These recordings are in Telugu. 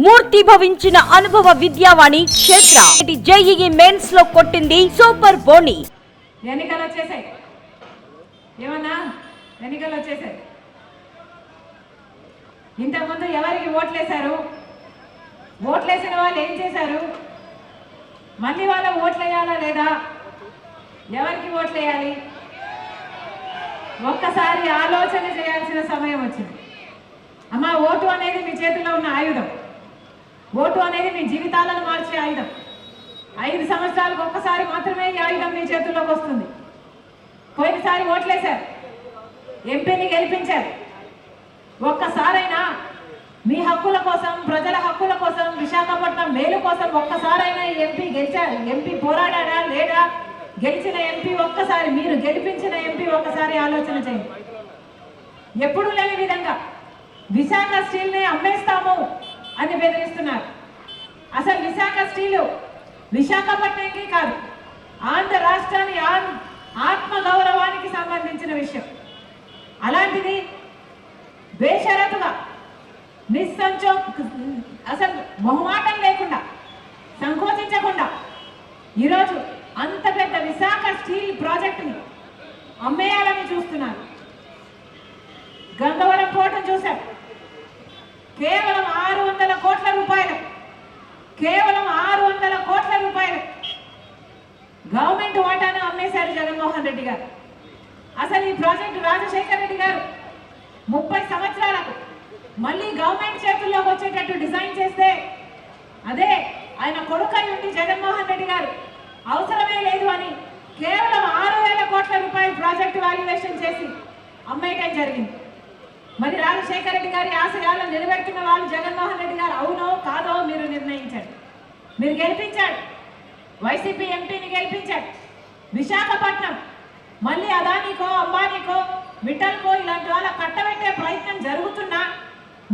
మూర్తి భవించిన అనుభవ విద్యావాణి క్షేత్ర జేఈఈ మెయిన్స్ లో కొట్టింది సూపర్ బోని. ఎన్నికలు వచ్చేసాయి, ఏమన్నా ఎన్నికలు వచ్చేసాయి. ఇంతకుముందు ఎవరికి ఓట్లేశారు, ఓట్లేసిన వాళ్ళు ఏం చేశారు, మళ్ళీ వాళ్ళ ఓట్లేయాలా లేదా, ఎవరికి ఓట్లేయాలి ఒక్కసారి ఆలోచన చేయాల్సిన సమయం వచ్చింది. అమ్మా, ఓటు అనేది మీ చేతిలో ఉన్న ఆయుధం. ఓటు అనేది మీ జీవితాలను మార్చే ఆయుధం. 5 సంవత్సరాలకు ఒక్కసారి మాత్రమే ఈ ఆయుధం మీ చేతుల్లోకి వస్తుంది. పోయినసారి ఓట్లేశారు, ఎంపీని గెలిపించారు. ఒక్కసారైనా మీ హక్కుల కోసం, ప్రజల హక్కుల కోసం, విశాఖపట్నం మేలు కోసం ఒక్కసారైనా ఎంపీ గెలిచారు, ఎంపీ పోరాడా లేదా, గెలిచిన ఎంపీ ఒక్కసారి, మీరు గెలిపించిన ఎంపీ ఒక్కసారి ఆలోచన చేయండి. ఎప్పుడు లేని విధంగా విశాఖ స్టీల్ని అమ్మేస్తాము అని బెదిరిస్తున్నారు. అసలు విశాఖ స్టీలు విశాఖపట్నంకి కాదు, ఆంధ్ర రాష్ట్రాన్ని ఆత్మ గౌరవానికి సంబంధించిన విషయం. అలాంటిది బేషరతుగా, అసలు మొహమాటం లేకుండా, సంకోచించకుండా ఈరోజు అంత పెద్ద విశాఖ స్టీల్ ప్రాజెక్టుని అమ్మేయాలని చూస్తున్నారు. గంగవరం పోర్టును చూశారు, కేవలం 600 కోట్ల రూపాయలు, కేవలం 600 కోట్ల రూపాయలు గవర్నమెంట్ వాటాను అమ్మేశారు జగన్మోహన్ రెడ్డి గారు. అసలు ఈ ప్రాజెక్టు రాజశేఖర రెడ్డి గారు 30 సంవత్సరాలకు మళ్ళీ గవర్నమెంట్ చేతుల్లోకి వచ్చేటట్టు డిజైన్ చేస్తే, అదే ఆయన కొడుకై ఉండి జగన్మోహన్ రెడ్డి గారు అవసరమే లేదు అని కేవలం 6,000 కోట్ల రూపాయల ప్రాజెక్టు వాల్యుయేషన్ చేసి అమ్మేయటం జరిగింది. మరి రాజశేఖర రెడ్డి గారి ఆశయాలను నిలబెడుతున్న వాళ్ళు జగన్మోహన్ రెడ్డి గారు అవునో కాదో మీరు నిర్ణయించండి. మీరు గెలిపించాడు, వైసీపీ ఎంపీని గెలిపించాడు. విశాఖపట్నం మళ్ళీ అదానికో, అంబానీకో, మిట్టల్కో ఇలాంటి వాళ్ళ కట్టబెట్టే ప్రయత్నం జరుగుతున్నా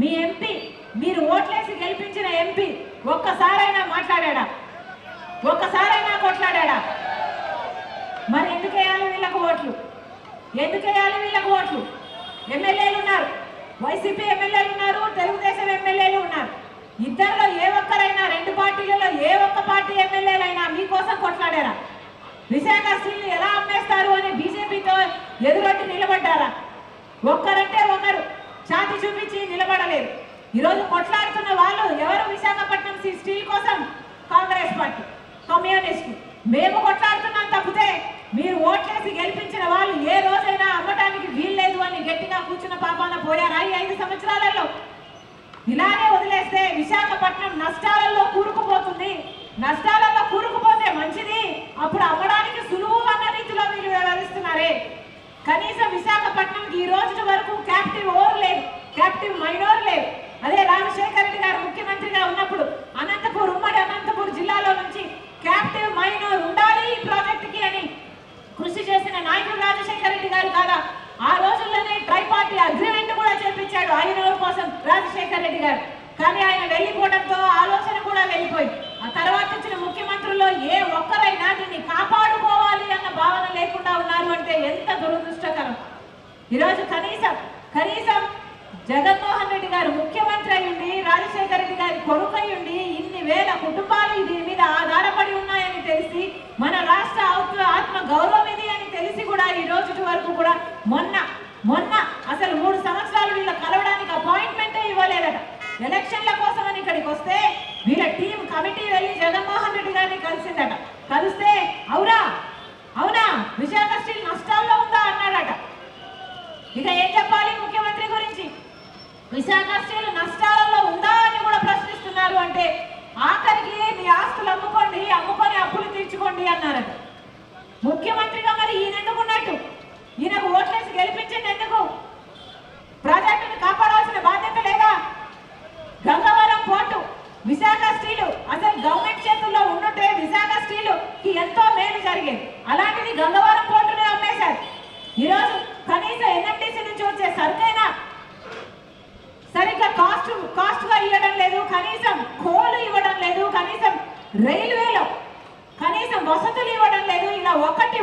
మీ ఎంపీ, మీరు ఓట్లేసి గెలిపించిన ఎంపీ ఒక్కసారైనా మాట్లాడా, ఒక్కసారైనా కొట్లాడా? మరి ఎందుకు వేయాలి వీళ్ళకు ఓట్లు, ఎందుకు వేయాలి వీళ్ళకు ఓట్లు? ఎమ్మెల్యేలు ఉన్నారు, వైసీపీ ఎమ్మెల్యేలు ఉన్నారు, తెలుగుదేశం ఎమ్మెల్యేలు ఉన్నారు. ఇద్దరిలో ఏ ఒక్కరైనా, 2 పార్టీలలో ఏ ఒక్క పార్టీ ఎమ్మెల్యేలైనా మీకోసం కొట్లాడారా? విశాఖ స్టీల్ ఎలా అమ్మేస్తారు అని బీజేపీతో ఎదురొట్టి నిలబడ్డారా? ఒక్కరంటే ఒకరు ఛాతి చూపించి నిలబడలేదు. ఈరోజు కొట్లాడుతున్న వాళ్ళు ఎవరు? విశాఖపట్నం స్టీల్ కోసం కాంగ్రెస్ పార్టీ, కమ్యూనిస్టు. మేము కొట్లాడుతున్నాం తప్పితే మీరు ఓట్లేసి గెలిపించిన వాళ్ళు ఏ రోజైనా అమ్మటానికి వీల్లేదు అని గట్టిగా కూర్చున్న పాపాన పోయారా? ఈ 5 సంవత్సరాలలో ఇలానే వదిలేస్తే విశాఖపట్నం నష్టాలలో కూరుకుపోతుంది. నష్టాలలో కూరుకుపోతే మంచిది, అప్పుడు అమ్మడానికి సులువు అన్న రీతిలో మీరు వ్యవహరిస్తున్నారే. కనీసం విశాఖపట్నంకి ఈ రోజు వరకు క్యాప్టివ్ ఓవర్ లేదు, క్యాప్టివ్ మైనర్ లేదు. అదే రాజశేఖర రెడ్డి గారు ముఖ్యమంత్రిగా ఉన్నప్పుడు ఉమ్మడి అనంతపూర్ జిల్లాలో నుంచి క్యాప్టివ్ మైనర్ ఉండాలి ఈ ప్రాజెక్టుకి అని కృషి చేసిన నాయకుడు రాజశేఖర రెడ్డి గారు కాదా? ఆ రోజుల్లోనే ట్రైపార్టీ అగ్రిమెంట్ కూడా చేపించాడు ఐనోర్ కోసం రాజశేఖర రెడ్డి గారు. కానీ ఆయన వెళ్ళిపోవడంతో ఆలోచన కూడా వెళ్ళిపోయింది. ఆ తర్వాత వచ్చిన ముఖ్యమంత్రుల్లో ఏ ఒక్కరైనా దీన్ని కాపాడుకోవాలి అన్న భావన లేకుండా ఉన్నారు అంటే ఎంత దురదృష్టకరం. ఈరోజు కనీసం జగన్మోహన్ రెడ్డి గారు ముఖ్యమంత్రి అయ్యుండి, రాజశేఖర రెడ్డి గారి కొడుకయ్యుండి ఇన్ని వేల కుటుంబాలు దీని మీద ఆధారపడి ఉన్నాయని తెలిసి, మన రాష్ట్ర ఆత్మ గౌరవం ఇది అని తెలిసి కూడా ఈ రోజు వరకు కూడా మొన్న అసలు 3 సంవత్సరాలు వీళ్ళ కలవడానికి అపాయింట్మెంటే ఇవ్వలేదట. ఎలక్షన్ల కోసం అని ఇక్కడికి వస్తే వీళ్ళ టీం కమిటీ వెళ్ళి జగన్మోహన్ రెడ్డి గారిని కలిసిందట. కలిస్తే అవునా విశాఖ స్టీల్ నష్టాల్లో ఉందా అన్నాడట. ఇక ఏం చెప్పాలి ముఖ్యమంత్రి గురించి? విశాఖ స్టీల్ నష్టాలలో ఉందా అని కూడా ప్రశ్నిస్తున్నారు అంటే, ఆఖరికి మీ ఆస్తులు అమ్ముకొని అప్పులు తీర్చుకోండి అన్నారట. ముఖ్యమంత్రిగా మరి ఈయన ఎందుకున్నట్టు? ఈయనకు ఓట్లేసి గెలిపించింది ఎందుకు? ప్రాజెక్టును కాపాడాల్సిన బాధ్యత లేదా? గంగవరం పోర్టు, విశాఖ స్టీలు అసలు గవర్నమెంట్ చేతుల్లో ఉండుంటే విశాఖ స్టీలుకి ఎంతో మేలు జరిగేది. అలాంటిది గంగవరం పోర్టుని అమ్మేశారు. ఈరోజు కనీసం ఎన్ఎండిసి నుంచి వచ్చే సరుకైనా సరిగ్గా కాస్ట్గా ఇవ్వడం లేదు, కనీసం కోలు ఇవ్వడం లేదు, కనీసం రైల్వేలో కనీసం వసతులు ఇవ్వడం లేదు. ఇలా ఒకటి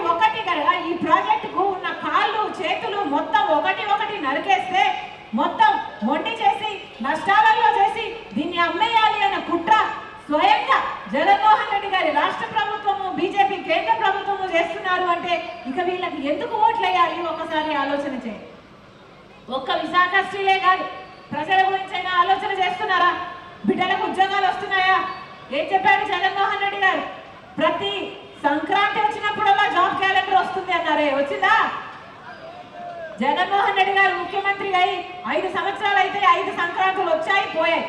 కనుక ఈ ప్రాజెక్టుకు ఉన్న కాళ్ళు చేతులు మొత్తం ఒకటి నరికేస్తే, మొత్తం మొండి చేసి నష్టాలలో చేసి దీన్ని అమ్మేయాలి స్వయంగా జగన్మోహన్ రెడ్డి గారి రాష్ట్ర ప్రభుత్వము బీజేపీ కేంద్ర ప్రభుత్వము చేస్తున్నారు అంటే ఇక వీళ్ళకి ఎందుకు ఓట్లు వేయాలి ఒకసారి ఆలోచన చేయండి. ఒక్క విశాఖ స్త్రీలే కాదు, ప్రజల గురించైనా ఆలోచన చేస్తున్నారా? బిడ్డలకు ఉద్యోగాలు వస్తున్నాయా? ఏం చెప్పాడు జగన్మోహన్ రెడ్డి గారు? ప్రతి సంక్రాంతి వచ్చినప్పుడల్లా జాబ్ క్యాలెండర్ వస్తుంది అన్నారే, వచ్చిందా? జగన్మోహన్ రెడ్డి గారు ముఖ్యమంత్రి అయి 5 సంవత్సరాలు అయితే 5 సంక్రాంతులు వచ్చాయి పోయాయి.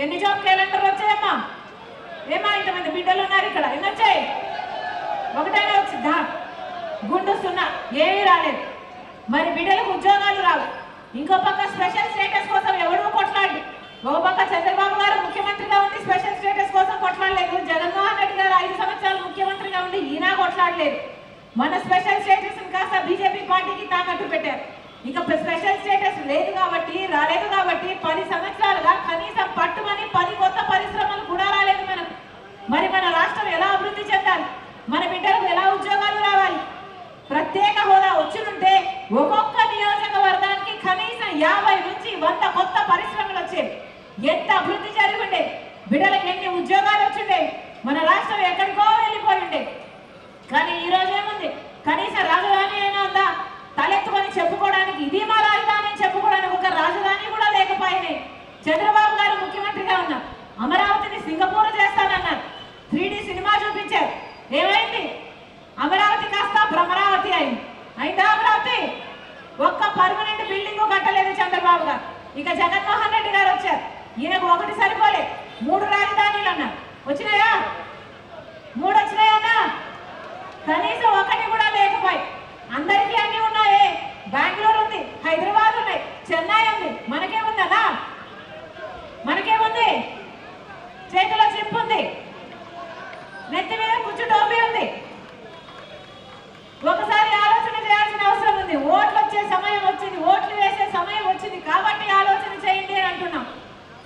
ఎన్ని జాబ్ క్యాలెండర్ వచ్చాయమ్మా? ఏమా ఇంతమంది బిడ్డలు ఉన్నారు ఇక్కడ, ఎన్ని వచ్చాయి? ఒకటైనా వచ్చిందా? గుండు సున్నా, ఏమీ రాలేదు. మరి బిడ్డలకు ఉద్యోగాలు రావు. ఇంకో పక్క స్పెషల్ స్టేటస్ కోసం ఎవడూ కొట్లాడు. ఒక పక్క చంద్రబాబు గారు ముఖ్యమంత్రిగా ఉండి స్పెషల్ స్టేటస్ కోసం కొట్లాడలేదు. జగన్మోహన్ రెడ్డి గారు 5 సంవత్సరాలు ముఖ్యమంత్రిగా ఉండి ఈయన కొట్లాడలేదు. మన స్పెషల్ స్టేటస్ కాస్త బీజేపీ పార్టీకి తాకట్టు పెట్టారు. ఇక స్పెషల్ స్టేటస్ లేదు కాబట్టి, రాలేదు కాబట్టి 10 సంవత్సరాలుగా కనీసం పట్టుమని 10 కొత్త పరిశ్రమలు కూడా రాలేదు మనకు. మరి మన రాష్ట్రం ఎలా అభివృద్ధి చెందాలి? మన బిడ్డలకు ఎలా ఉద్యోగాలు రావాలి? ప్రత్యేక హోదా వచ్చినుంటే ఒక్కొక్క నియోజకవర్గానికి కనీసం 50 నుంచి 100 కొత్త పరిశ్రమలు వచ్చేవి. ఎంత అభివృద్ధి జరిగి ఉండేది, బిడ్డలకు ఎన్ని ఉద్యోగాలు వచ్చిండేవి, మన రాష్ట్రం ఎక్కడికో వెళ్ళిపోయి ఉండేది. కానీ ఈ రోజు ఏముంది? కనీసం రాజధాని అయినా ఉందా? తలెత్తుకొని చెప్పుకోవడానికి ఇది మా రాజధాని చెప్పుకోవడానికి ఒక రాజధాని కూడా లేకపోయినాయి. చంద్రబాబు గారు ముఖ్యమంత్రిగా ఉన్నారు, అమరావతిని సింగపూర్ చేస్తానన్నారు. 3D సినిమా చూపించారు, ఏమైంది? అమరావతి కాస్త భ్రమరావతి అయింది. అయిందా అమరావతి? ఒక్క పర్మనెంట్ బిల్డింగ్ కట్టలేదు చంద్రబాబు గారు. ఇక జగన్మోహన్ రెడ్డి గారు వచ్చారు, ఈయనకు ఒకటి సరిపోలే, 3 రాజధానులు అన్నారు. వచ్చినాయా? 3 వచ్చినాయన్నా? కనీసం ఒకటి కూడా లేకపోయి అందరికీ అన్ని ఉన్నాయే. బెంగళూరు ఉంది, హైదరాబాద్ ఉన్నాయి, చెన్నై ఉంది. మనకేముందనా? మనకేముంది? చేతిలో చిప్ ఉంది, నెత్తి మీద కుచ్చు టోపీ ఉంది. ఒకసారి ఆలోచన చేయాల్సిన అవసరం ఉంది. ఓట్లు వచ్చే సమయం వచ్చింది, ఓట్లు వేసే సమయం వచ్చింది కాబట్టి ఆలోచన చేయండి అని అంటున్నాం.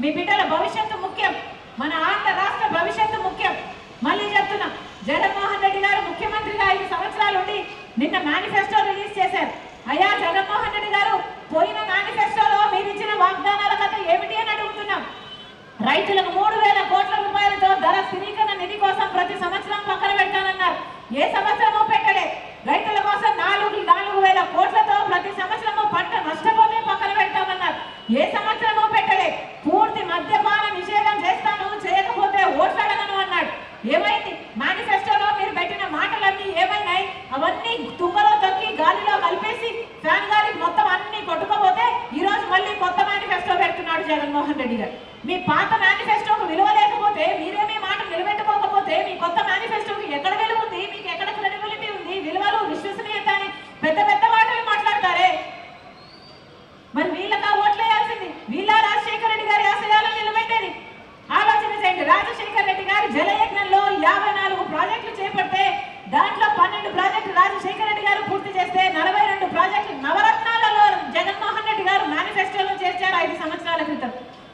మీ బిడ్డల భవిష్యత్తు ముఖ్యం, మన ఆంధ్ర రాష్ట్ర భవిష్యత్తు ముఖ్యం. మళ్ళీ చెప్తున్నా, జగన్మోహన్ రెడ్డి గారు ముఖ్యమంత్రిగా 5 సంవత్సరాలు ఉండి నిన్న మేనిఫెస్టో రిలీజ్ చేశారు. అయ్యా జగన్మోహన్ రెడ్డి గారు, పోయిన మేనిఫెస్టోలో మీరు ఇచ్చిన వాగ్దానాల కథ ఏమిటి అని అడుగుతున్నాం. రైతులకు 3,000 కోట్ల రూపాయలతో ధర స్థిరీకరణ నిధి కోసం ప్రతి సంవత్సరం పక్కన పెట్టానన్నారు. ఏ సంవత్సరమో పెట్టలే. రైతుల కోసం 4,000 కోట్లతో ప్రతి సంవత్సరము పంట నష్టపోతే పక్కన పెట్టామన్నారు. ఏ సంవత్సరమో పెట్టలే. పూర్తి మద్యపాన నిషేధం చేస్తాను, చేయకపోతే ఓట్లాడను అన్నాడు. ఏమైంది? మేనిఫెస్టోలో మీరు పెట్టిన మాటలన్నీ ఏమైనాయి? అవన్నీ తుంగలో తొక్కి గాలిలో కలిపేసి ఫ్యాన్ గాలికి మొత్తం అన్ని కొట్టుకోపోతే ఈ రోజు మళ్ళీ కొత్త మేనిఫెస్టో పెడుతున్నాడు జగన్మోహన్ రెడ్డి గారు. మీ పాత మేనిఫెస్టోకు విలువ లేకపోతే, మీరే మీ మాట నిలబెట్టుకోకపోతే మీ కొత్త మేనిఫెస్టోకి ఎక్కడ విలువ ఉంది? మీకు ఎక్కడ క్రెడిబిలిటీ ఉంది? విలువలు, విశ్వసనీయత అని పెద్ద పెద్ద మాటలు మాట్లాడతారే. మరి వీళ్ళకా ఓట్లేయాల్సింది? వీళ్ళ రాజశేఖర రెడ్డి గారి ఆశయాలను నిలబెట్టేది? ఆలోచన చేయండి. రాజశేఖర రెడ్డి గారి జలయజ్ఞంలో 54 ప్రాజెక్టులు చేపడితే దాంట్లో 12 ప్రాజెక్టులు రాజశేఖర రెడ్డి గారు పూర్తి చేస్తే 42 ప్రాజెక్టులు నవరత్నాలలో జగన్మోహన్ రెడ్డి గారు మేనిఫెస్టోలో చేర్చారు 5 సంవత్సరాల క్రితం.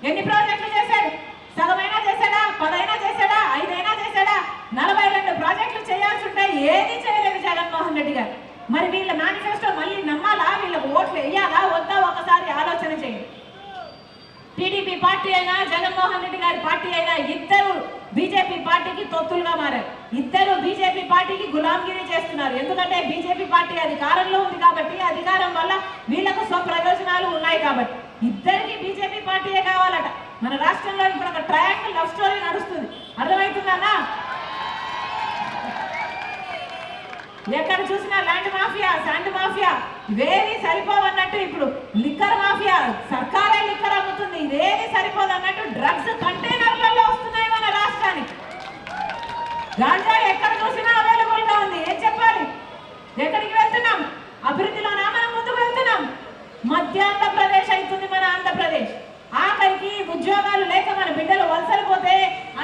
ఎన్ని ప్రాజెక్టులు చేశాడు? సగమైనా చేశాడా? 10 అయినా చేశాడా? 5 అయినా చేశాడా? 42 ప్రాజెక్టులు చేయాల్సి ఉంటే ఏది చేయలేదు జగన్మోహన్ రెడ్డి గారు. మరి వీళ్ళ మేనిఫెస్టో మళ్ళీ నమ్మాలా? వీళ్ళకు ఓట్లు వేయాలా వద్దా? ఒకసారి ఆలోచన చేయండి. టీడీపీ పార్టీ అయినా జగన్మోహన్ రెడ్డి గారి పార్టీ అయినా ఇద్దరు బీజేపీ పార్టీకి తొత్తులుగా మారారు. ఇద్దరు బీజేపీ పార్టీకి గులాంగిరి చేస్తున్నారు. ఎందుకంటే బీజేపీ పార్టీ అధికారంలో ఉంది కాబట్టి, అధికారం వల్ల వీళ్లకు స్వప్రయోజనాలు ఉన్నాయి కాబట్టి ఇద్దరికి బీజేపీ పార్టీయే కావాలట. మన రాష్ట్రంలో ఇప్పుడు ఒక ట్రయాంగిల్ లవ్ స్టోరీ నడుస్తుంది. అర్థమవుతుందన్నా? ఎక్కడ చూసినా ల్యాండ్ మాఫియా, శాండ్ మాఫియా, ఇవేది సరిపోవన్నట్టు ఇప్పుడు లిక్కర్ మాఫియా, సర్కారే లిక్కర్ అమ్ముతుంది. ఇదేది సరిపోదన్నట్టు డ్రగ్స్ కంటైనర్లలో వస్తున్నాయి మన రాష్ట్రానికి. గాంజా ఎక్కడ చూసినా అవైలబుల్ గా ఉంది. ఏం చెప్పాలి? ఎక్కడికి వెళ్తున్నాం? అభివృద్ధిలోనా మనం ముందుకు వెళ్తున్నాం? మధ్యాంధ్రప్రదేశ్ అవుతుంది మన ఆంధ్రప్రదేశ్. ఆఖరికి ఉద్యోగాలు లేక మన బిడ్డలు వలసలు పోతే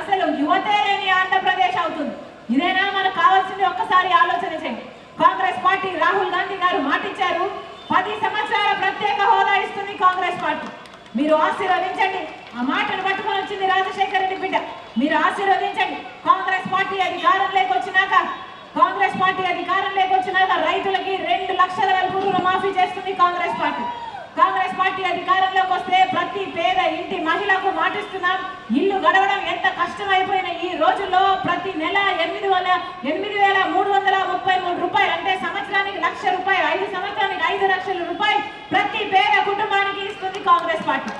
అసలు యువతే లేని ఆంధ్రప్రదేశ్ అవుతుంది. ఇదేనా మనకు కావాల్సింది? ఒక్కసారి ఆలోచన చేయండి. కాంగ్రెస్ పార్టీ రాహుల్ గాంధీ గారు మాటిచ్చారు, 10 సంవత్సరాల ప్రత్యేక హోదా ఇస్తుంది కాంగ్రెస్ పార్టీ. మీరు ఆశీర్వదించండి. ఆ మాటను పట్టుకొని వచ్చింది రాజశేఖర రెడ్డి బిడ్డ. మీరు ఆశీర్వదించండి. కాంగ్రెస్ పార్టీ అధికారంలోకి వచ్చినాక రైతులకి 2 లక్షల వరకు రుణమాఫీ చేస్తుంది కాంగ్రెస్ పార్టీ. కాంగ్రెస్ పార్టీ అధికారంలోకి వస్తే ప్రతి పేద ఇంటి మహిళకు మాటిస్తున్నాం, ఇల్లు గడవడం ఎంత కష్టం కష్టమైపోయిన ఈ రోజుల్లో ప్రతి నెల 8,333 రూపాయలు అంటే సంవత్సరానికి 1,00,000 రూపాయలు, 5 సంవత్సరానికి 5 లక్షల రూపాయలు ప్రతి పేద కుటుంబానికి ఇస్తుంది కాంగ్రెస్ పార్టీ.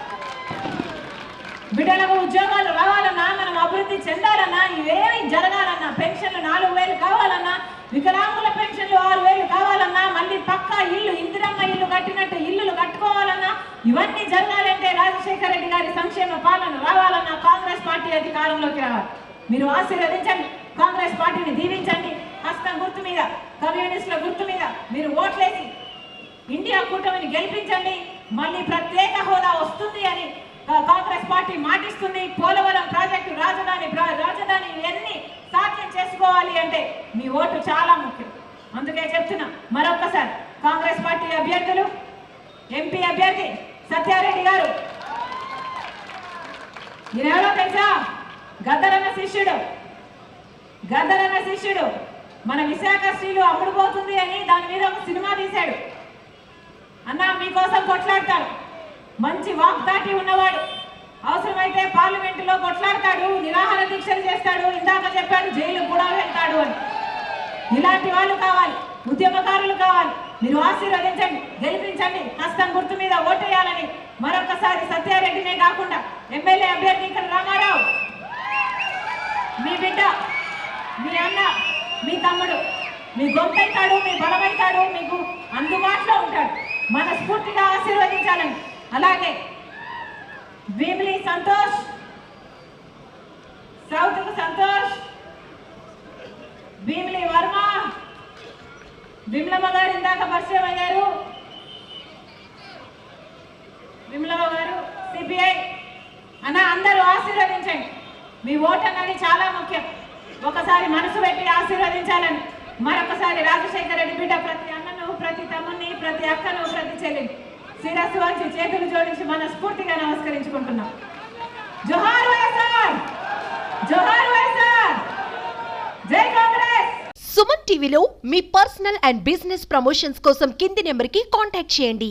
బిడ్డలకు ఉద్యోగాలు రావాలన్నా, మనం అభివృద్ధి చెందాలన్నా, ఇవేమి జరగాలన్నా, పెన్షన్లు 4,000 కావాలన్నా, వికలాంగుల పెన్షన్లు 6,000 కావాలన్నా, మళ్ళీ పక్కా ఇల్లు, ఇందిరమ్మ ఇల్లు కట్టినట్టు ఇల్లులు కట్టుకోవాలన్నా, ఇవన్నీ జరగాలంటే రాజశేఖర రెడ్డి గారి సంక్షేమ పాలన రావాలన్నా కాంగ్రెస్ పార్టీ అధికారంలోకి రావాలి. మీరు ఆశీర్వదించండి, కాంగ్రెస్ పార్టీని దీవించండి. హస్తం గుర్తు మీద, కమ్యూనిస్టుల గుర్తు మీద మీరు ఓట్లేసి ఇండియా కూటమిని గెలిపించండి. మళ్ళీ ప్రత్యేక హోదా వస్తుంది అని కాంగ్రెస్ పార్టీ మాటిస్తుంది. పోలవరం ప్రాజెక్టు, రాజధాని ఇవన్నీ సాధ్యం చేసుకోవాలి అంటే మీ ఓటు చాలా ముఖ్యం. అందుకే చెప్తున్నా మరొకసారి, కాంగ్రెస్ పార్టీ అభ్యర్థులు, ఎంపీ అభ్యర్థి సత్యారెడ్డి గారు, ఈయనెవరో తెలుసా? గద్దరన్న శిష్యుడు. మన విశాఖ స్త్రీలు అమ్ముడుపోతుంది అని దాని మీద ఒక సినిమా తీశాడు. అన్న మీకోసం కొట్లాడతాడు, మంచి వాగ్దాటి ఉన్నవాడు, అవసరమైతే పార్లమెంటులో కొట్లాడతాడు, నిరాహార దీక్షలు చేస్తాడు, ఇందాక చెప్పాడు జైలు కూడా వెళ్తాడు అని. ఇలాంటి వాళ్ళు కావాలి, ఉద్యమకారులు కావాలి. మీరు ఆశీర్వదించండి, గెలిపించండి, హస్తం గుర్తు మీద ఓటేయాలని మరొకసారి సత్యారెడ్డినే కాకుండా ఎమ్మెల్యే అభ్యర్థి ఇక్కడ రామారావు, మీ బిడ్డ, మీ అన్న, మీ తమ్ముడు, మీ గొంతైతాడు, మీ బలమైతాడు, మీకు అందుబాటులో ఉంటాడు. మనస్ఫూర్తిగా ఆశీర్వదించాలని. అలాగే భీమిలి సంతోష్, సౌత్కు సంతోష్, భీమిలి వర్మ, విమలమ్మ గారు ఇందాక పరిచయం అయ్యారు, విమలమ్మ గారు సిపిఐ అన్న, అందరూ ఆశీర్వదించండి. మీ ఓటు అన్నది చాలా ముఖ్యం. ఒకసారి మనసు పెట్టి ఆశీర్వదించాలని మరొకసారి రాజశేఖర రెడ్డి బిడ్డ ప్రతి అన్నను, ప్రతి తమ్ముని, ప్రతి అక్కను, ప్రతి చెల్లిని శిరస్సు వంచి చేతులు జోడించి మనస్ఫూర్తిగా నమస్కరించుకుంటున్నాం. జోహార్ వైఎస్ఆర్, జోహార్ వైఎస్ఆర్, జై కాంగ్రెస్. సుమన్ టీవీలో మీ పర్సనల్ అండ్ బిజినెస్ ప్రమోషన్స్ కోసం కింది నెంబర్కి కాంటాక్ట్ చేయండి.